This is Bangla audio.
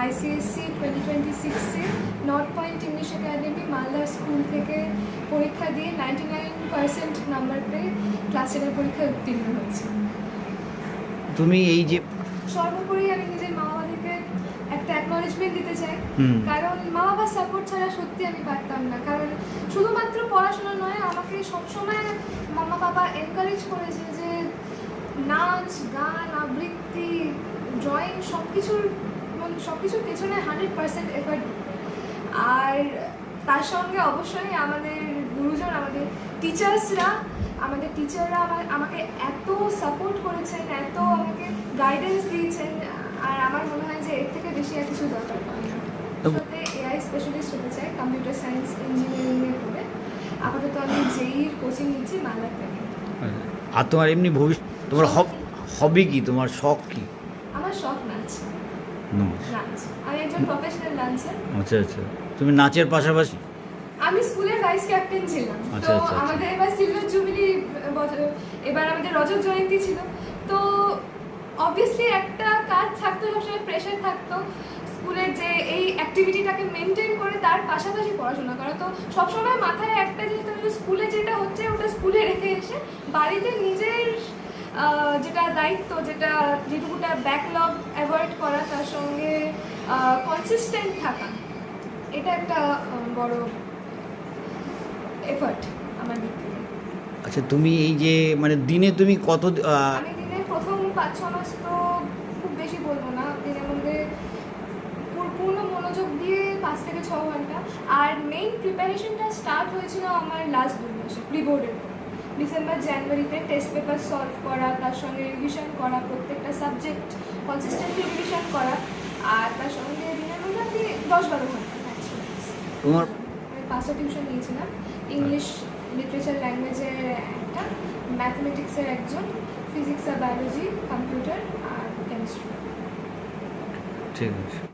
ICSE 2026-এ North Point English Academy Malda school থেকে পরীক্ষা দিয়ে 99% নাম্বার পেয়ে ক্লাস 10 পরীক্ষায় উত্তীর্ণ হয়েছি। তুমি এই যে সর্বোপরি আমি নিজের মা বাবাকে একটা অ্যাকনলেজমেন্ট দিতে চাই, কারণ মা বাবার সাপোর্ট ছাড়া সত্যি আমি পারতাম না। কারণ শুধুমাত্র পড়াশোনা নয়, আমাকে সবসময় মামা বাবা এনকারেজ করেছে যে নাচ, গান, আবৃত্তি, ড্রয়িং সব কিছুর পেছনে 100% এফার্ট। আর তার সঙ্গে অবশ্যই আমাদের গুরুজন, আমাদের টিচাররা আমাকে এত সাপোর্ট করেছেন, এত আমাকে গাইডেন্স দিয়েছেন। আর আমার মনে হয় যে এর থেকে বেশি আর কিছু দরকার পড়ে না। সাথে AI স্পেশালিস্ট হতে চাই, কম্পিউটার সায়েন্স ইঞ্জিনিয়ারিংয়ে পড়ে। আপাতত আমি জেইর কোচিং নিচ্ছি মালদা থেকে। আর তোমার এমনি ভবিষ্যৎ, তোমার হবি কি, তোমার শখ কি? আমার শখ নাচ। আমি একজন প্রফেশনাল ডান্সার। আচ্ছা আচ্ছা। তুমি নাচের পাশাপাশি? আমি স্কুলের ভাইস ক্যাপ্টেন ছিলাম। তো আমাদের এবার সিলভার জুবিলি, এবার আমাদের রজত জয়ন্তী ছিল। তো অবভিয়াসলি একটা কাজ থাকতো, সবসময় প্রেশার থাকতো স্কুলের যে এই অ্যাক্টিভিটিটাকে মেনটেন করে তার পাশাপাশি পড়াশোনা করা। তো সবসময় মাথায় একটা জিনিস থাকতো, স্কুলে যেটা হচ্ছে ওটা স্কুলে রেখে এসে বাড়িতে নিজের যেটা দায়িত্ব, যেটুকুটা ব্যাকলগ অ্যাভয়েড করা, তার সঙ্গে কনসিস্টেন্ট থাকা, এটা একটা বড় এফার্ট আমার দিক থেকে। আচ্ছা, তুমি এই যে মানে দিনে তুমি কত? আমি দিনে প্রথম 5-6 মাস তো খুব বেশি বলবো না, দিনের মধ্যে পূর্ণ মনোযোগ দিয়ে 5 থেকে 6 ঘন্টা। আর মেইন প্রিপারেশনটা স্টার্ট হয়েছিল আমার লাস্ট 2 মাসে প্রি বোর্ডের পর। ডিসেম্বর জানুয়ারিতে টেস্ট পেপার সলভ করা, তার সঙ্গে রিভিশন করা, প্রত্যেকটা সাবজেক্ট কনসিস্টেন্টলি রিভিশন করা। আর তার সঙ্গে দিনের মধ্যে আমি 10-12 ঘন্টা তোমার আমি 5টা টিউশন নিয়েছিলাম। ইংলিশ, লিটারেচার, ল্যাঙ্গুয়েজের একটা, ম্যাথমেটিক্সের একজন, ফিজিক্স আর বায়োলজি, কম্পিউটার আর কেমিস্ট্রি। ঠিক আছে।